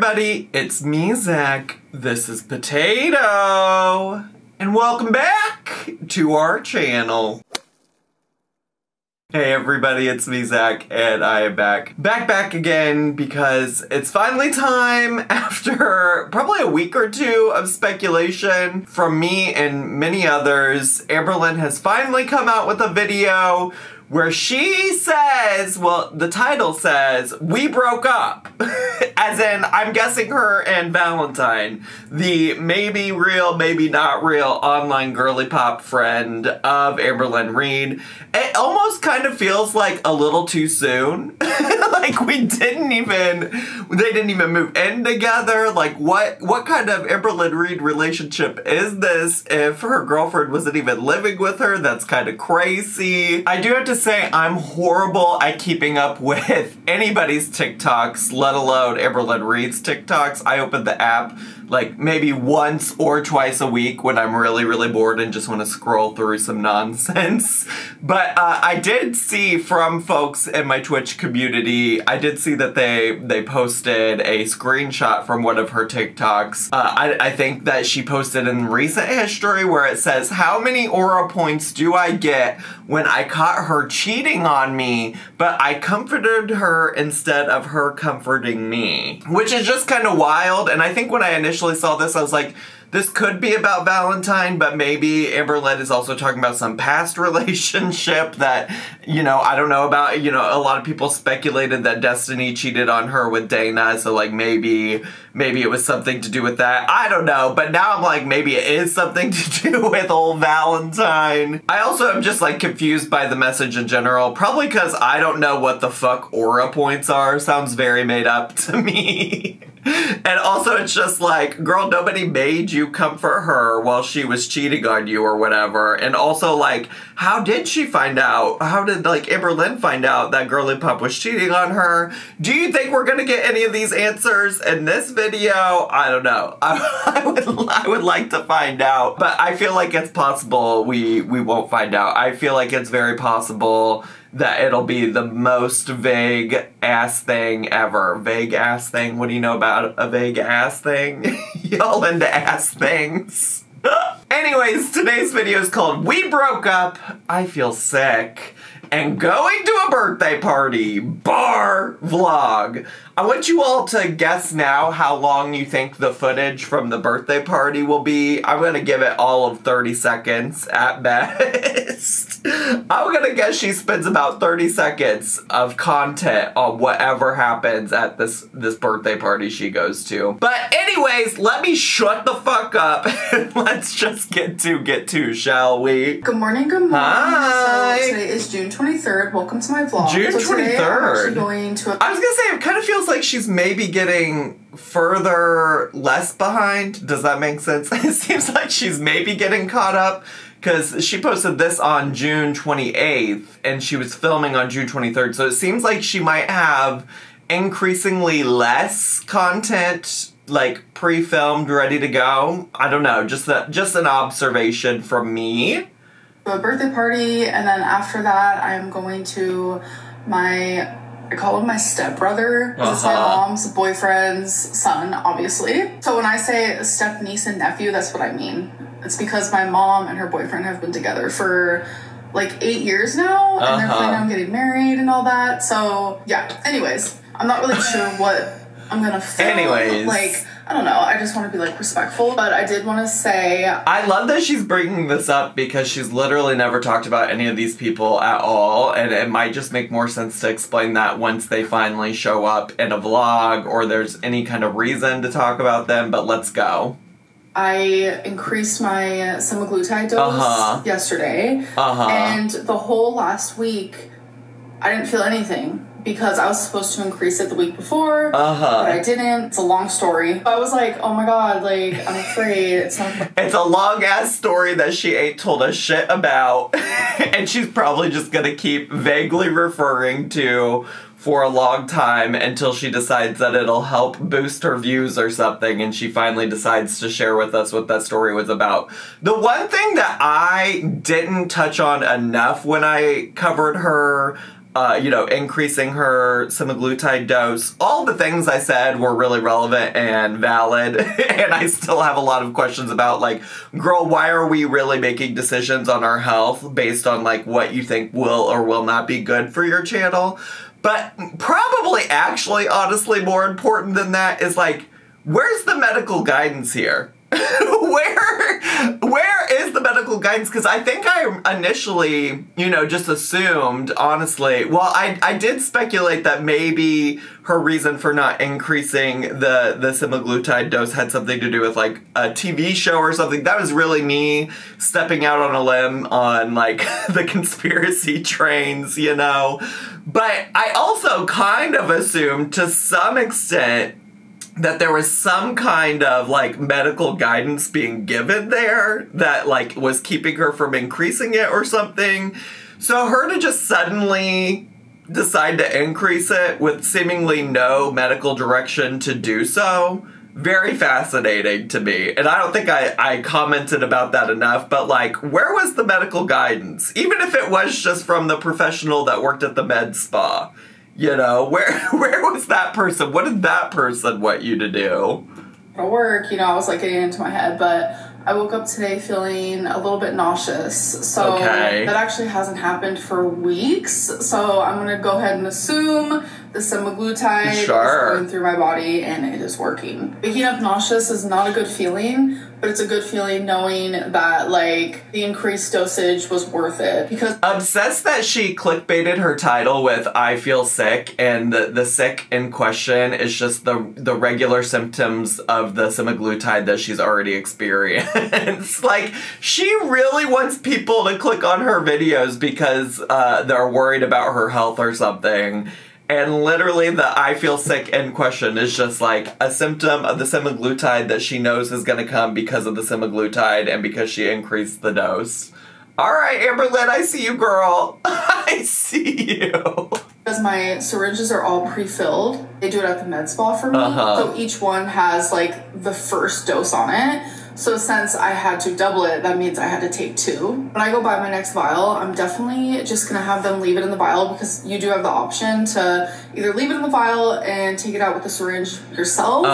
everybody, it's me, Zach. This is Potato, and welcome back to our channel. Hey everybody, it's me, Zach, and I am back again because it's finally time after probably a week or two of speculation from me and many others. Amberlynn has finally come out with a video where she says, well, the title says, we broke up. As in, I'm guessing her and Valentine, the maybe real, maybe not real online girly pop friend of Amberlynn Reid. It almost kind of feels like a little too soon. Like they didn't even move in together. Like what kind of Amberlynn Reid relationship is this if her girlfriend wasn't even living with her? That's kind of crazy. I do have to say I'm horrible at keeping up with anybody's TikToks, let alone Amberlynn Reid's TikToks. I open the app like maybe once or twice a week when I'm really bored and just want to scroll through some nonsense. But I did see from folks in my Twitch community, I did see that they posted a screenshot from one of her TikToks. I think that she posted in recent history where it says, how many aura points do I get when I caught her cheating on me, but I comforted her instead of her comforting me? Which is just kind of wild, and I think when I initially saw this, I was like, this could be about Valentine, but maybe Amberlynn is also talking about some past relationship that, you know, I don't know about. You know, a lot of people speculated that Destiny cheated on her with Dana, so like maybe it was something to do with that. I don't know, but now I'm like, maybe it is something to do with old Valentine. I also am just like confused by the message in general, probably because I don't know what the fuck aura points are. Sounds very made up to me. And also it's just like, girl, nobody made you comfort her while she was cheating on you or whatever. And also like, how did she find out? How did like Amberlynn find out that Girly Pop was cheating on her? Do you think we're gonna get any of these answers in this video? I don't know. I would like to find out, but I feel like it's possible we won't find out. I feel like it's very possible that it'll be the most vague ass thing ever. Vague ass thing? What do you know about a vague ass thing? Y'all into ass things. Anyways, today's video is called We Broke Up, I Feel Sick, and Going to a Birthday Party bar vlog. I want you all to guess now how long you think the footage from the birthday party will be. I'm gonna give it all of 30 seconds at best. I'm gonna guess she spends about 30 seconds of content on whatever happens at this birthday party she goes to. But anyways, let me shut the fuck up and let's just get to, shall we? Good morning, good morning. Hi. So today is June 23rd. Welcome to my vlog. June 23rd. Today I'm actually going to I was gonna say, it kind of feels like she's maybe getting further less behind. Does that make sense? It seems like she's maybe getting caught up because she posted this on June 28th and she was filming on June 23rd. So it seems like she might have increasingly less content like pre-filmed, ready to go. I don't know, just an observation from me. a birthday party, and then after that I'm going to I call him my stepbrother, because it's my mom's boyfriend's son, obviously. So when I say step niece and nephew, that's what I mean. It's because my mom and her boyfriend have been together for like 8 years now, and they're planning on getting married and all that. So yeah, anyways, I'm not really sure what I'm gonna film. Anyways. Like, I don't know, I just want to be like respectful, but I did want to say I love that she's bringing this up because she's literally never talked about any of these people at all, and it might just make more sense to explain that once they finally show up in a vlog or there's any kind of reason to talk about them, but let's go. I increased my semaglutide dose yesterday, and the whole last week I didn't feel anything. Because I was supposed to increase it the week before, but I didn't. It's a long story. I was like, oh my god, like, I'm afraid it's not... It's a long-ass story that she ain't told us shit about, and she's probably just gonna keep vaguely referring to for a long time until she decides that it'll help boost her views or something, and she finally decides to share with us what that story was about. The one thing that I didn't touch on enough when I covered her increasing her semaglutide dose. All the things I said were really relevant and valid, and I still have a lot of questions about, like, girl, why are we really making decisions on our health based on, like, what you think will or will not be good for your channel? But probably actually, honestly, more important than that is, like, where's the medical guidance here? Where is the medical guidance? Because I think I initially, just assumed, honestly, well, I did speculate that maybe her reason for not increasing the semaglutide dose had something to do with, like, a TV show or something. That was really me stepping out on a limb on, like, the conspiracy trains, But I also kind of assumed, to some extent, that there was some kind of, like, medical guidance being given there that, like, was keeping her from increasing it or something. So her to just suddenly decide to increase it with seemingly no medical direction to do so, very fascinating to me. And I don't think I commented about that enough, but, like, where was the medical guidance? Even if it was just from the professional that worked at the med spa. Where was that person? What did that person want you to do? At work, I was, like, getting into my head, but I woke up today feeling a little bit nauseous. So that actually hasn't happened for weeks. So I'm going to go ahead and assume the semaglutide is going through my body and it is working. Waking up nauseous is not a good feeling, but it's a good feeling knowing that, like, the increased dosage was worth it. Because obsessed that she clickbaited her title with "I feel sick," and the sick in question is just the regular symptoms of the semaglutide that she's already experienced. Like, she really wants people to click on her videos because they're worried about her health or something. And literally the "I feel sick" in question is just, like, a symptom of the semaglutide that she knows is going to come because of the semaglutide and because she increased the dose. All right, Amberlynn, I see you, girl. I see you. Because my syringes are all pre-filled. They do it at the med spa for me. So each one has, like, the first dose on it. So since I had to double it, that means I had to take 2. When I go buy my next vial, I'm definitely just going to have them leave it in the vial, because you do have the option to either leave it in the vial and take it out with the syringe yourself,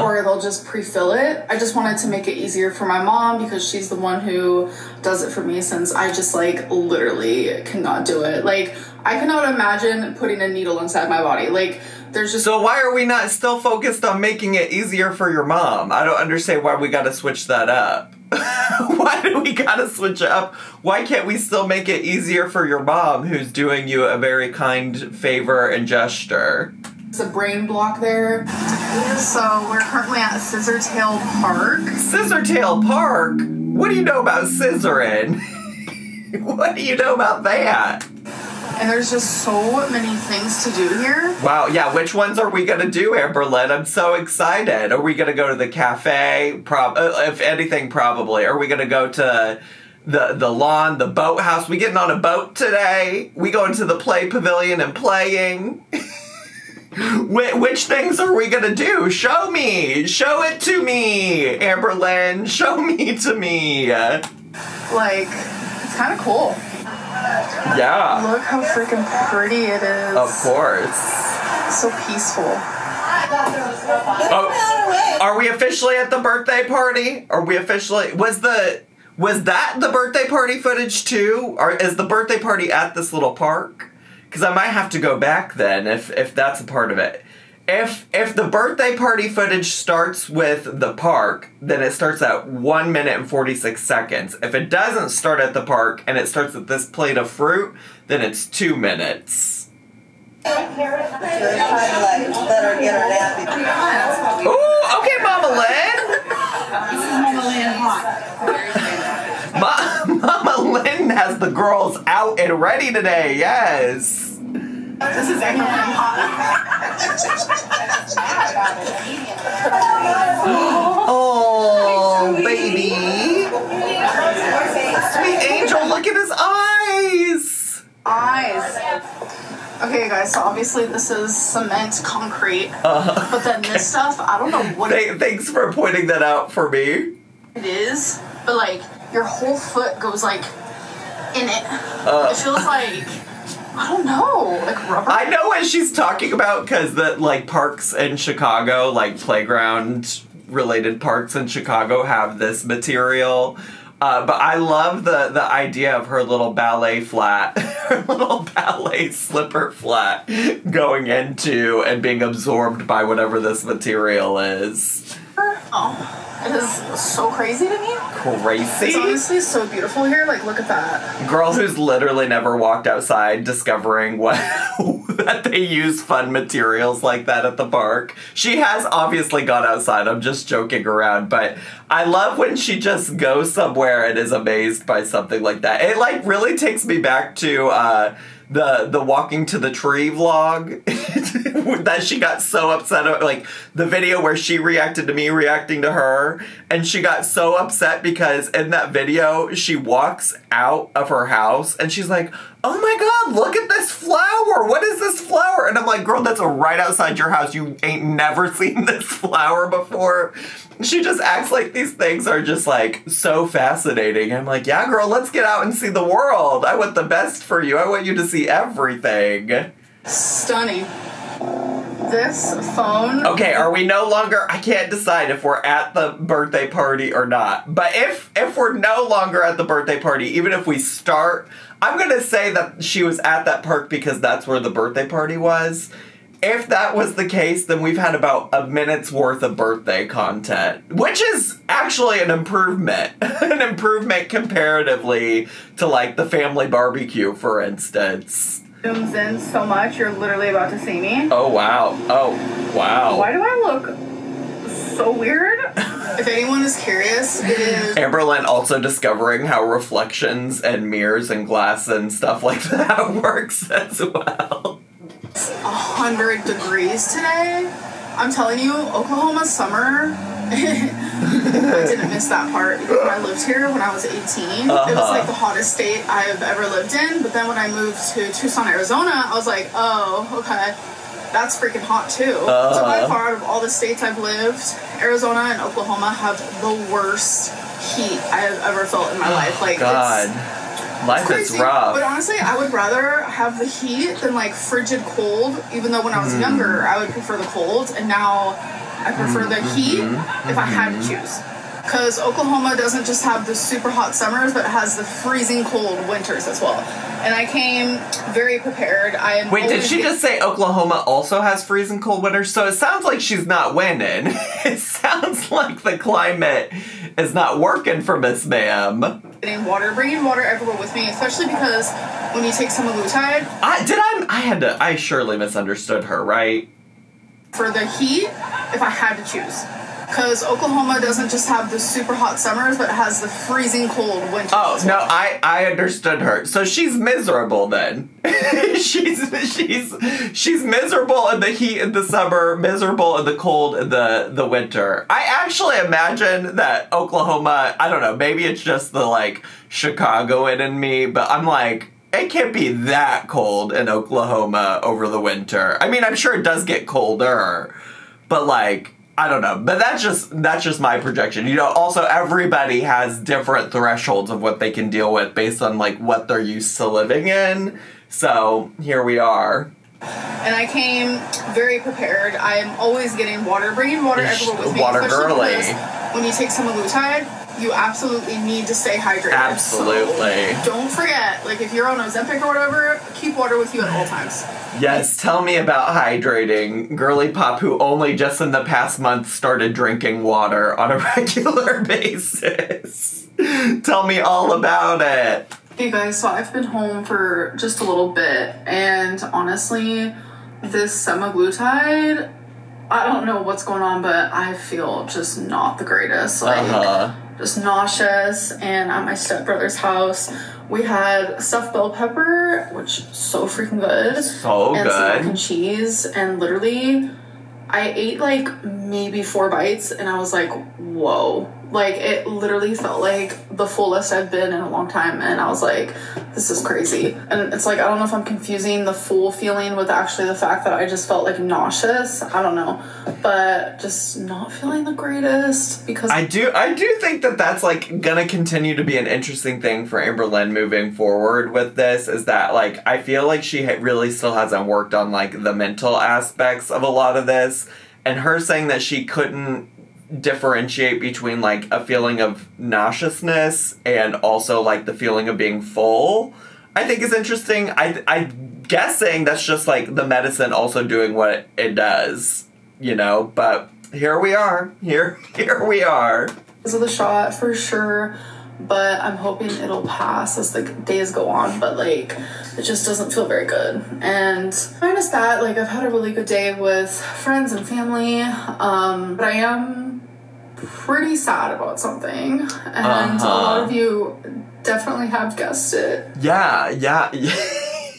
or they'll just pre-fill it. I just wanted to make it easier for my mom, because she's the one who does it for me, since I just, like, literally cannot do it. Like, I cannot imagine putting a needle inside my body. Like, there's just... So why are we not still focused on making it easier for your mom? I don't understand why we gotta switch that up. Why do we gotta switch it up? Why can't we still make it easier for your mom, who's doing you a very kind favor and gesture? It's a brain block there. So we're currently at Scissortail Park. Scissortail Park? What do you know about scissoring? What do you know about that? And there's just so many things to do here. Wow, yeah, which ones are we gonna do, Amberlynn? I'm so excited. Are we gonna go to the cafe? If anything, probably. Are we gonna go to the lawn, the boathouse? We getting on a boat today? We going to the play pavilion and playing? Which things are we gonna do? Show me! Show it to me, Amberlynn! Show me to me! Like, it's kind of cool. Yeah. Look how freaking pretty it is. Of course. So peaceful. Oh, are we officially at the birthday party? Are we officially... Was that the birthday party footage too? Or is the birthday party at this little park? Because I might have to go back then if that's a part of it. If the birthday party footage starts with the park, then it starts at 1 minute and 46 seconds. If it doesn't start at the park and it starts with this plate of fruit, then it's 2 minutes. Ooh, okay, Mama Lynn. This is Mama Lynn hot. Mama Lynn has the girls out and ready today, yes. This is Amberlynn hot. Oh, baby. Sweet angel, look at his eyes. Okay, guys, so obviously this is cement concrete. But then this stuff, I don't know what Thanks for pointing that out for me. it is. But, like, your whole foot goes, like, in it. It feels like I don't know, like rubber? I know what she's talking about because the like parks in Chicago, like playground related parks in Chicago have this material. But I love the idea of her little ballet flat, her little ballet slipper flat going into and being absorbed by whatever this material is. Oh, it is so crazy to me. Crazy? It's honestly so beautiful here. Like, look at that. Girl who's literally never walked outside discovering that they use fun materials like that at the park. She has obviously gone outside. I'm just joking around, but I love when she just goes somewhere and is amazed by something like that. It like really takes me back to the walking to the tree vlog that she got so upset about, like the video where she reacted to me reacting to her, and she got so upset because in that video she walks out of her house and she's like, oh my god, look at this flower, what is this flower? And I'm like, girl, that's right outside your house, you ain't never seen this flower before. She just acts like these things are just like so fascinating. I'm like, yeah girl, let's get out and see the world. I want the best for you. I want you to see everything. Stunning. This phone. Okay, are we no longer, I can't decide if we're at the birthday party or not. But if we're no longer at the birthday party, even if we start, I'm gonna say that she was at that park because that's where the birthday party was. If that was the case, then we've had about a minute's worth of birthday content, which is actually an improvement. An improvement comparatively to like the family barbecue, for instance. Zooms in so much, you're literally about to see me. Oh, wow. Oh, wow. Why do I look so weird? If anyone is curious, it is... Amberlynn also discovering how reflections and mirrors and glass and stuff like that works as well. 100 degrees today. I'm telling you, Oklahoma summer. I didn't miss that part because when I lived here when I was 18, it was like the hottest state I've ever lived in. But then when I moved to Tucson, Arizona, I was like, oh, okay, that's freaking hot too. So by far, out of all the states I've lived, Arizona and Oklahoma have the worst heat I have ever felt in my life. Like, God. Life is rough. But honestly, I would rather have the heat than like frigid cold, even though when I was younger, I would prefer the cold, and now I prefer the heat if I had to choose. Because Oklahoma doesn't just have the super hot summers, but it has the freezing cold winters as well. And I came very prepared. Wait, did she just say Oklahoma also has freezing cold winters? So it sounds like she's not winning. It sounds like the climate is not working for Miss Ma'am. Bringing water everywhere with me, especially because when you take semaglutide... I surely misunderstood her, right? For the heat, if I had to choose. Because Oklahoma doesn't just have the super hot summers, but it has the freezing cold winters. Oh, no, I understood her. So she's miserable then. she's miserable in the heat in the summer, miserable in the cold in the winter. I actually imagine that Oklahoma, I don't know, maybe it's just the, like, Chicagoan in me, but I'm like, it can't be that cold in Oklahoma over the winter. I mean, I'm sure it does get colder, but, like, I don't know, but that's just my projection. You know, also everybody has different thresholds of what they can deal with based on like what they're used to living in. So here we are. And I came very prepared. I'm always getting water, bringing water everywhere with me. Water girly. When you take semaglutide, you absolutely need to stay hydrated. Absolutely. So don't forget, like if you're on Ozempic or whatever, keep water with you at all times. Yes, tell me about hydrating. Girly Pop, who only just in the past month started drinking water on a regular basis. Tell me all about it. Hey guys, so I've been home for just a little bit, and honestly, this semaglutide, I don't know what's going on, but I feel just not the greatest. Like, just nauseous. And at my stepbrother's house, we had stuffed bell pepper, which is so freaking good. So and good. Some mac and cheese. And literally, I ate like maybe 4 bites, and I was like, whoa. Like, it literally felt like the fullest I've been in a long time, and I was like, this is crazy. And it's like, I don't know if I'm confusing the full feeling with actually the fact that I just felt like nauseous. I don't know, but just not feeling the greatest, because I do think that that's like gonna continue to be an interesting thing for Amberlynn moving forward with this, is that like I feel like she really still hasn't worked on like the mental aspects of a lot of this, and her saying that she couldn't differentiate between like a feeling of nauseousness and also like the feeling of being full, I think is interesting. I'm guessing that's just like the medicine also doing what it does, you know, but here we are. Here we are. Because of the shot, for sure, but I'm hoping it'll pass as the days go on, but like it just doesn't feel very good. And minus that, like I've had a really good day with friends and family, but I am pretty sad about something, and a lot of you definitely have guessed it. Yeah.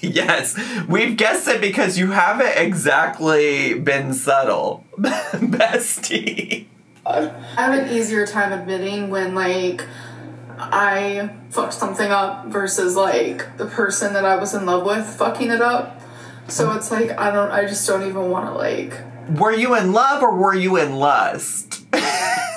Yes, we've guessed it because you haven't exactly been subtle, bestie. I have an easier time admitting when like I fucked something up versus like the person that I was in love with fucking it up. So it's like I just don't even want to like. Were you in love or were you in lust?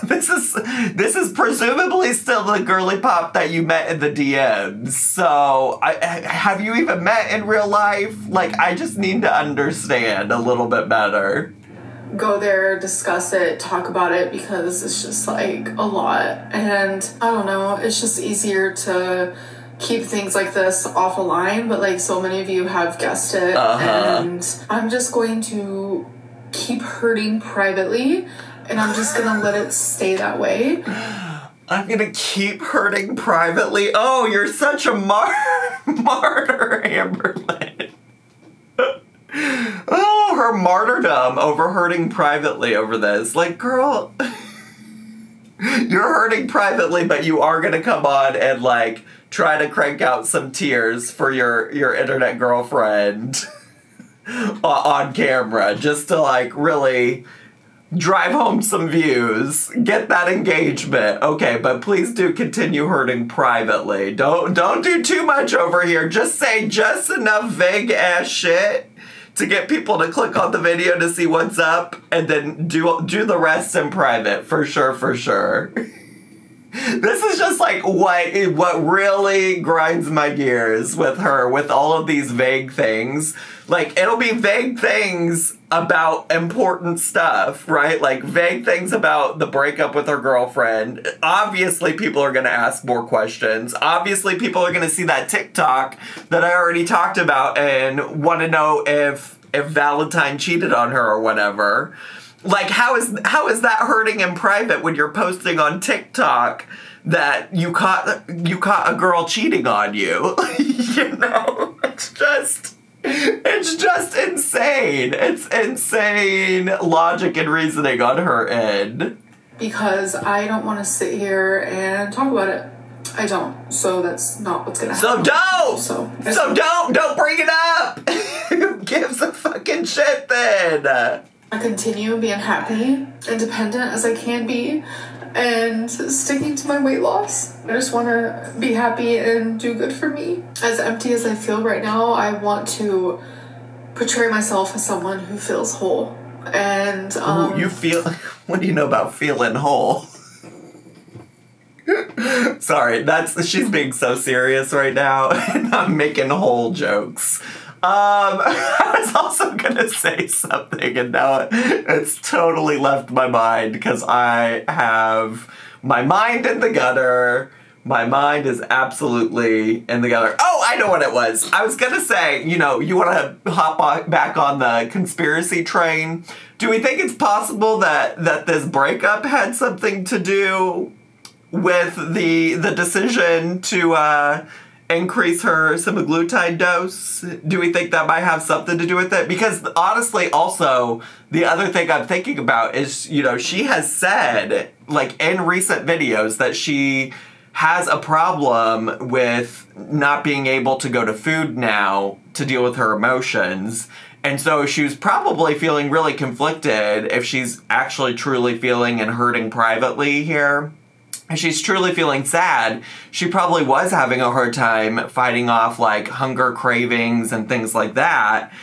This is presumably still the girly pop that you met in the DMs. So, have you even met in real life? Like, I just need to understand a little bit better. Go there, discuss it, talk about it, because it's just like a lot. And I don't know, it's just easier to keep things like this off a line, but like so many of you have guessed it. And I'm just going to keep hurting privately, and I'm just gonna let it stay that way. I'm gonna keep hurting privately. Oh, you're such a martyr, Amberlynn. Oh, her martyrdom over hurting privately over this. Like, girl, you're hurting privately, but you are gonna come on and like try to crank out some tears for your internet girlfriend on camera, just to like really drive home some views, get that engagement. Okay, but please do continue hurting privately. Don't do too much over here. Just say just enough vague ass shit to get people to click on the video to see what's up, and then do the rest in private, for sure. This is just like what really grinds my gears with her, with all of these vague things. Like, it'll be vague things about important stuff, right? Like, vague things about the breakup with her girlfriend. Obviously, people are going to ask more questions. Obviously, people are going to see that TikTok that I already talked about and want to know if Valentine cheated on her or whatever. Like, how is that hurting in private when you're posting on TikTok that you caught a girl cheating on you? You know, it's just insane. It's insane logic and reasoning on her end. Because I don't want to sit here and talk about it. I don't. So that's not what's gonna happen. So don't bring it up. Who gives a fucking shit then? I continue being happy, independent as I can be, and sticking to my weight loss. I just want to be happy and do good for me. As empty as I feel right now, I want to portray myself as someone who feels whole. And you feel? What do you know about feeling whole? Sorry, she's being so serious right now, and I'm making whole jokes. I was also gonna say something, and now it's totally left my mind because I have my mind in the gutter. My mind is absolutely in the gutter. Oh, I know what it was. I was gonna say, you know, you want to hop back on the conspiracy train. Do we think it's possible that this breakup had something to do with the decision to increase her semaglutide dose? Do we think that might have something to do with it? Because honestly, also, the other thing I'm thinking about is, you know, she has said, like, in recent videos that she has a problem with not being able to go to food now to deal with her emotions. And so she was probably feeling really conflicted if she's actually truly feeling and hurting privately here. If she's truly feeling sad, she probably was having a hard time fighting off like hunger cravings and things like that.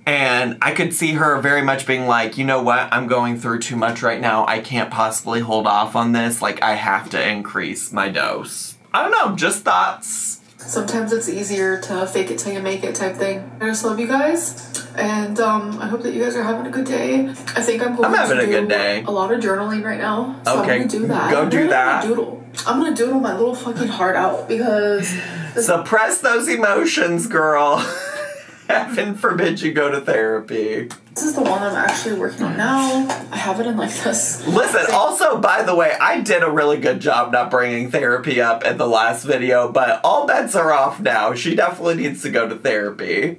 And I could see her very much being like, you know what, I'm going through too much right now. I can't possibly hold off on this. Like, I have to increase my dose. I don't know, just thoughts. Sometimes it's easier to fake it till you make it type thing. I just love you guys. And I hope that you guys are having a good day. I think I'm having a good day. A lot of journaling right now. So okay, I'm gonna do that. Go do that. I'm gonna doodle my little fucking heart out because... Suppress those emotions, girl. Heaven forbid you go to therapy. This is the one I'm actually working on now. I have it in like this. Listen, also, by the way, I did a really good job not bringing therapy up in the last video, but all bets are off now. She definitely needs to go to therapy.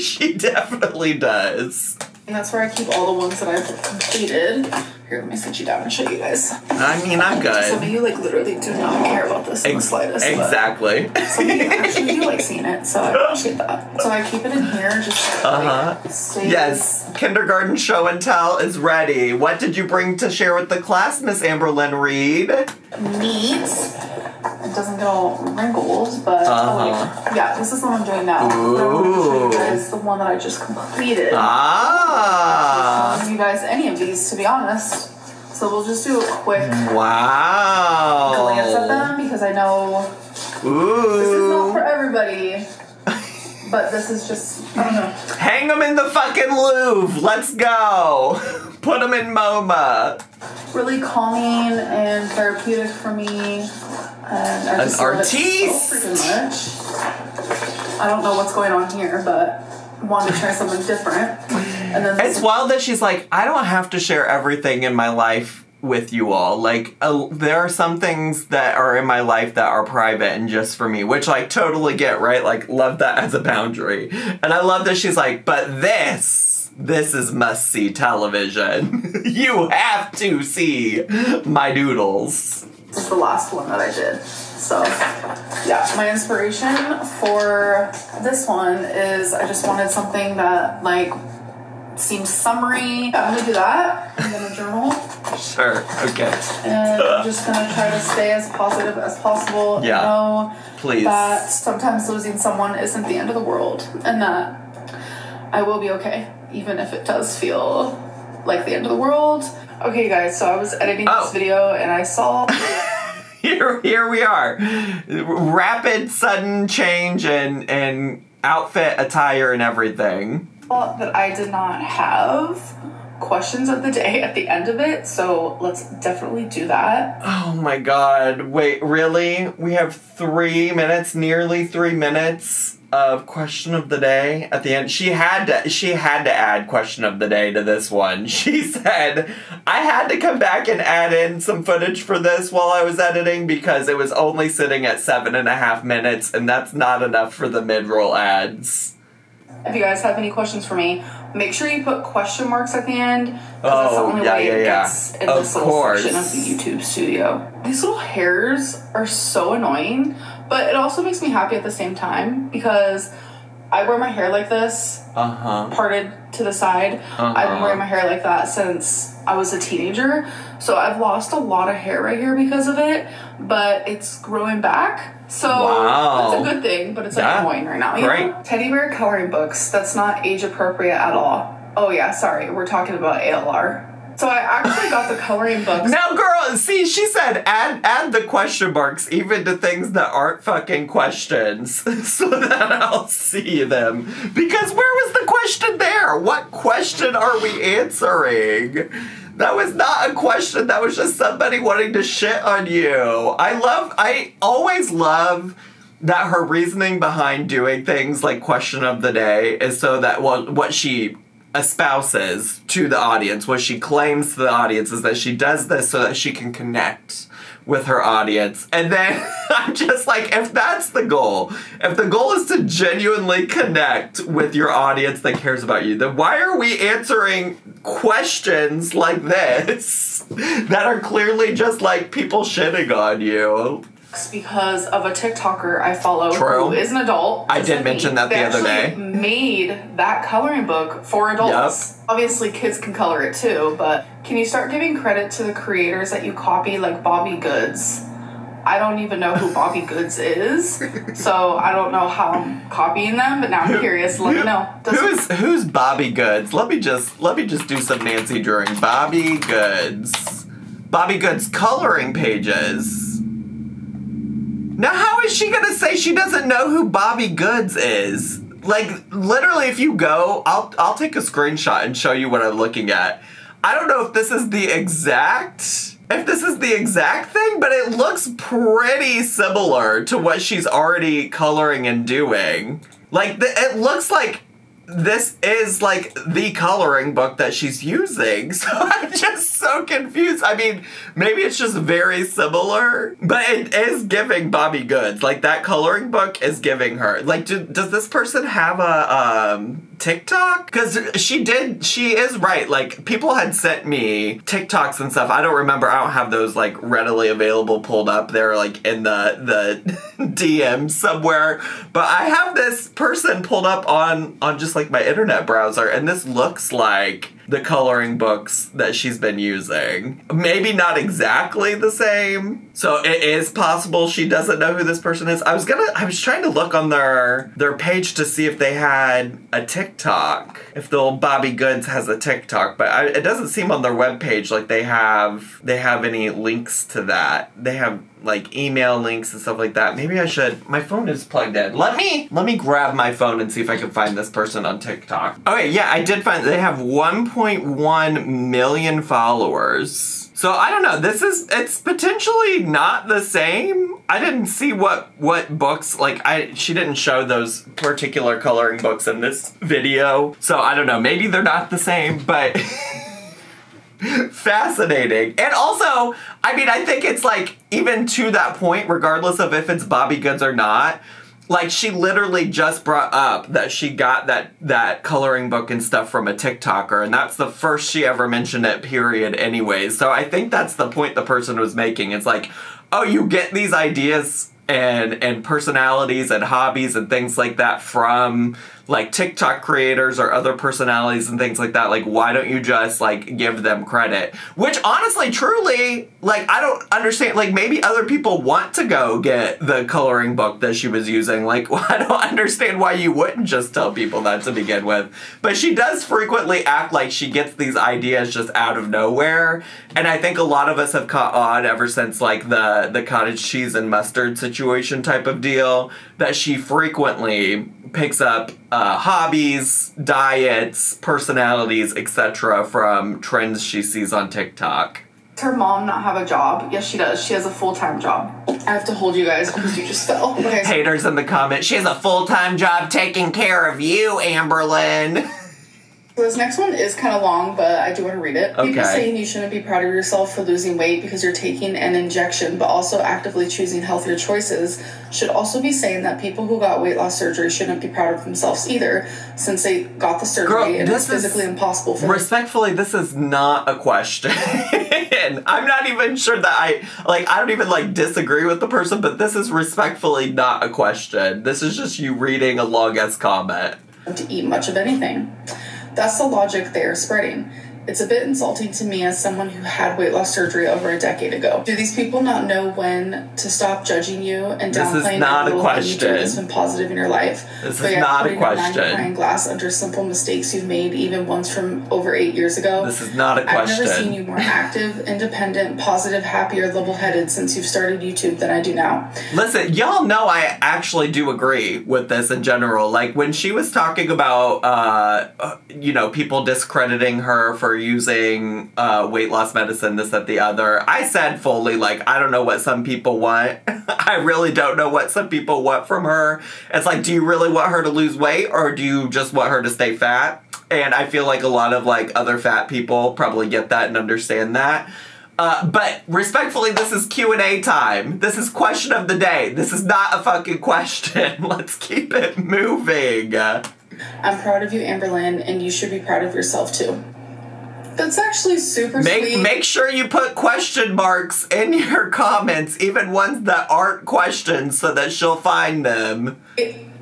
She definitely does. And that's where I keep all the ones that I've completed. Here, let me sit you down and show you guys. I mean, I'm good. Some of you, like, literally do not care about this in the slightest. Exactly. Some of you actually do like seeing it, so I appreciate that. So I keep it in here, just like, Yes, kindergarten show and tell is ready. What did you bring to share with the class, Miss Amberlynn Reed? Neat. It doesn't get all wrinkled, but yeah, this is the one I'm doing now. Ooh. It's the one that I just completed. Ah. I'm not showing you guys any of these, to be honest. So we'll just do a quick glance at them because I know this is not for everybody. But this is just, I don't know. Hang them in the fucking Louvre. Let's go. Put them in MoMA. Really calming and therapeutic for me. And I just love it so freaking much. I don't know what's going on here, but I wanted to try something different. And then it's wild that she's like, I don't have to share everything in my life with you all. Like, there are some things that are in my life that are private and just for me, which I totally get, right? Like, love that as a boundary. And I love that she's like, but this is must-see television. You have to see my doodles. This is the last one that I did. So, yeah, my inspiration for this one is I just wanted something that, like, seems summery. I'm gonna do that. I'm gonna journal. Sure, okay. And I'm just gonna try to stay as positive as possible. Yeah. And know please. That sometimes losing someone isn't the end of the world. And that I will be okay. Even if it does feel like the end of the world. Okay, guys, so I was editing this video and I saw... Here we are. Rapid, sudden change in outfit, attire, and everything. That I did not have questions of the day at the end of it, so let's definitely do that. Oh my god. Wait, really? We have 3 minutes, nearly 3 minutes of question of the day at the end. She had to add question of the day to this one. She said, I had to come back and add in some footage for this while I was editing because it was only sitting at 7.5 minutes and that's not enough for the mid-roll ads. If you guys have any questions for me, make sure you put question marks at the end because that's the only way it gets in this little section of the YouTube studio. These little hairs are so annoying, but it also makes me happy at the same time because I wear my hair like this, parted to the side. I've been wearing my hair like that since I was a teenager, so I've lost a lot of hair right here because of it, but it's growing back. So that's a good thing, but it's like annoying right now. You know? Teddy bear coloring books, that's not age appropriate at all. Oh yeah, sorry, we're talking about ALR. So I actually got the coloring books. Now girl, see, she said add the question marks even to things that aren't fucking questions so that I'll see them. Because where was the question there? What question are we answering? That was not a question. That was just somebody wanting to shit on you. I always love that her reasoning behind doing things like question of the day is so that what she espouses to the audience, what she claims to the audience is that she does this so that she can connect with her audience. And then I'm just like, if that's the goal, if the goal is to genuinely connect with your audience that cares about you, then why are we answering questions like this that are clearly just like people shitting on you? because of a TikToker I follow True. who is an adult. I did mention that the other day. Made that coloring book for adults. Yep. Obviously, kids can color it too, but can you start giving credit to the creators that you copy, like Bobby Goods? I don't even know who Bobby Goods is, so I don't know how I'm copying them. But now I'm curious. Let me know. Who's Bobby Goods? Let me just do some Nancy drawing. Bobby Goods. Bobby Goods coloring pages. Now, how is she gonna say she doesn't know who Bobby Goods is? Like, literally, if you go, I'll take a screenshot and show you what I'm looking at. I don't know if this is the exact thing, but it looks pretty similar to what she's already coloring and doing. Like, it looks like this is, like, the coloring book that she's using. So I'm just so confused. I mean, maybe it's just very similar, but it is giving Bobby Goods. Like, that coloring book is giving her. Like, does this person have a, TikTok? Because she is right. Like, people had sent me TikToks and stuff. I don't remember. I don't have those, like, readily available pulled up. They're, like, in the DM somewhere. But I have this person pulled up on just, like, my internet browser, and this looks like the coloring books that she's been using. Maybe not exactly the same. So it is possible she doesn't know who this person is. I was trying to look on their page to see if they had a TikTok. If the old Bobby Goods has a TikTok, but it doesn't seem on their webpage like they have any links to that. They have like email links and stuff like that. Maybe I should. My phone is plugged in. Let me grab my phone and see if I can find this person on TikTok. Okay, yeah, I did find they have 1.1 million followers. So I don't know. It's potentially not the same. I didn't see what books, like she didn't show those particular coloring books in this video. So I don't know. Maybe they're not the same, but fascinating. And also, I mean, I think it's like, even to that point, regardless of if it's Bobby Goods or not, like, she literally just brought up that she got that coloring book and stuff from a TikToker, and that's the first she ever mentioned it, period, anyways. So I think that's the point the person was making. It's like, oh, you get these ideas and personalities and hobbies and things like that from, like, TikTok creators or other personalities and things like that. Like, why don't you just, like, give them credit? Which, honestly, truly, like, I don't understand. Like, maybe other people want to go get the coloring book that she was using. Like, I don't understand why you wouldn't just tell people that to begin with. But she does frequently act like she gets these ideas just out of nowhere. And I think a lot of us have caught on ever since, like, the cottage cheese and mustard situation type of deal, that she frequently picks up hobbies, diets, personalities, etc. from trends she sees on TikTok. Does her mom not have a job? Yes, she does. She has a full-time job. I have to hold you guys because you just fell. Okay. Haters in the comments. She has a full-time job taking care of you, Amberlynn. So this next one is kind of long, but I do want to read it. Okay. People saying you shouldn't be proud of yourself for losing weight because you're taking an injection, but also actively choosing healthier choices, should also be saying that people who got weight loss surgery shouldn't be proud of themselves either, since they got the surgery and it's physically impossible for them. Respectfully, this is not a question. I'm not even sure that I don't even, disagree with the person, but this is respectfully not a question. This is just you reading a long-ass comment. To eat much of anything. That's the logic they are spreading. It's a bit insulting to me as someone who had weight loss surgery over a decade ago. Do these people not know when to stop judging you and downplaying every little thing you do that's been positive in your life? This is not a question. Putting a magnifying glass under simple mistakes you've made, even ones from over 8 years ago. This is not a question. I've never seen you more active, independent, positive, happier, level-headed since you've started YouTube than I do now. Listen, y'all know I actually do agree with this in general. Like, when she was talking about, people discrediting her for using weight loss medicine, this, that, the other, I said fully, I don't know what some people want. I really don't know what some people want from her. It's like, do you really want her to lose weight, or do you just want her to stay fat? And I feel like a lot of, other fat people probably get that and understand that. But respectfully, this is Q&A time. This is question of the day. This is not a fucking question. Let's keep it moving. I'm proud of you, Amberlynn, and you should be proud of yourself too. That's actually super sweet. Make sure you put question marks in your comments, even ones that aren't questions, so that she'll find them.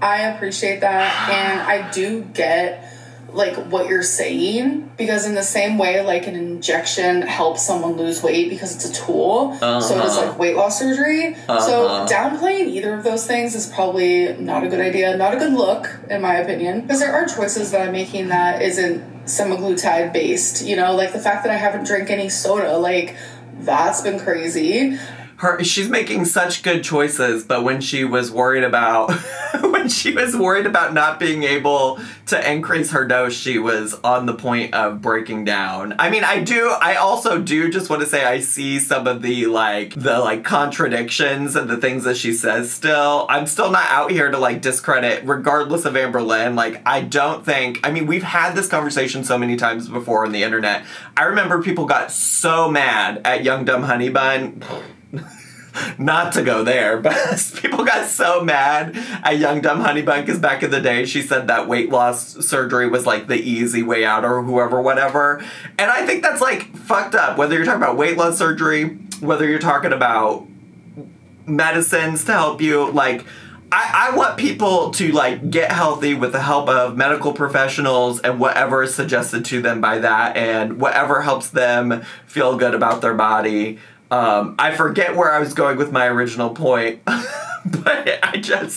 I appreciate that, and I do get like what you're saying, because in the same way like an injection helps someone lose weight because it's a tool, so does like weight loss surgery. So downplaying either of those things is probably not a good idea, not a good look in my opinion, because there are choices that I'm making that isn't semaglutide based, you know, like the fact that I haven't drank any soda, like that's been crazy. She's making such good choices, but when she was worried about not being able to increase her dose, she was on the point of breaking down. I mean, I also do just want to say I see some of the contradictions and the things that she says still. I'm still not out here to like discredit, regardless of Amberlynn. Like, I don't think, I mean, we've had this conversation so many times before on the internet. I remember people got so mad at Young Dumb Honey Bun. Not to go there, but people got so mad at Young Dumb Honey Bun because back in the day she said that weight loss surgery was like the easy way out or whatever. And I think that's like fucked up. Whether you're talking about weight loss surgery, whether you're talking about medicines to help you, like I want people to like get healthy with the help of medical professionals and whatever is suggested to them by that and whatever helps them feel good about their body. I forget where I was going with my original point, but I do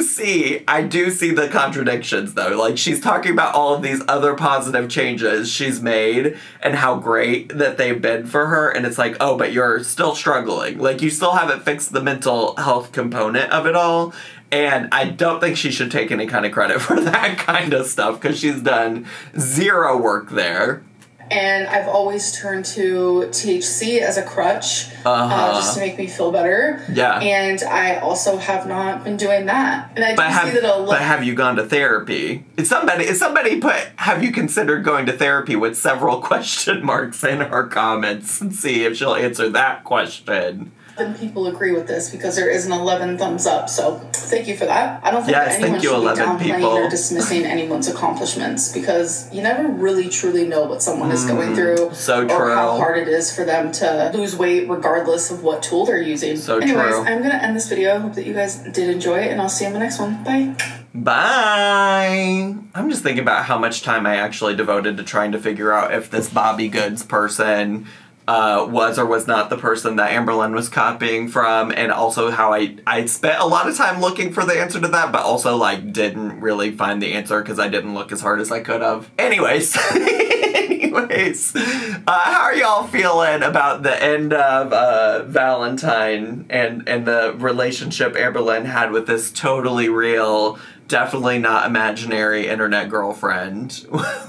see the contradictions though. Like, she's talking about all of these other positive changes she's made and how great that they've been for her. And it's like, oh, but you're still struggling. Like, you still haven't fixed the mental health component of it all. And I don't think she should take any kind of credit for that kind of stuff because she's done zero work there. And I've always turned to THC as a crutch, just to make me feel better. Yeah. And I also have not been doing that. And I do see that But have you gone to therapy? Somebody put, have you considered going to therapy with several question marks in her comments and see if she'll answer that question. Then people agree with this because there is an 11 thumbs up, so thank you for that. I don't think that anyone should be downplaying or dismissing anyone's accomplishments because you never really truly know what someone is going through or how hard it is for them to lose weight regardless of what tool they're using. Anyways, I'm going to end this video. I hope that you guys did enjoy it, and I'll see you in the next one. Bye. Bye! I'm just thinking about how much time I actually devoted to trying to figure out if this Bobby Goods person was or was not the person that Amberlynn was copying from, and also how I spent a lot of time looking for the answer to that, but also like didn't really find the answer because I didn't look as hard as I could have. Anyways, how are y'all feeling about the end of Valentine and the relationship Amberlynn had with this totally real, definitely not imaginary internet girlfriend?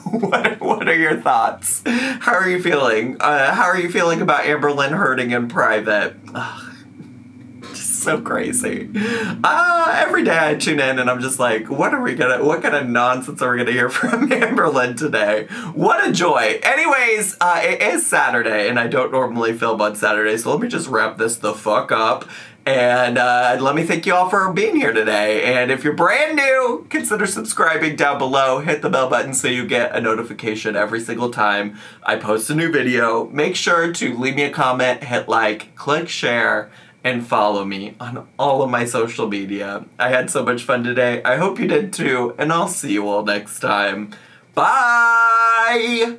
What are your thoughts? How are you feeling? How are you feeling about Amberlynn hurting in private? Ugh, just so crazy. Every day I tune in and I'm just like, what kind of nonsense are we gonna hear from Amberlynn today? What a joy. Anyways, it is Saturday and I don't normally film on Saturday, so let me just wrap this the fuck up. And let me thank you all for being here today. And if you're brand new, consider subscribing down below. Hit the bell button so you get a notification every single time I post a new video. Make sure to leave me a comment, hit like, click share, and follow me on all of my social media. I had so much fun today. I hope you did too. And I'll see you all next time. Bye!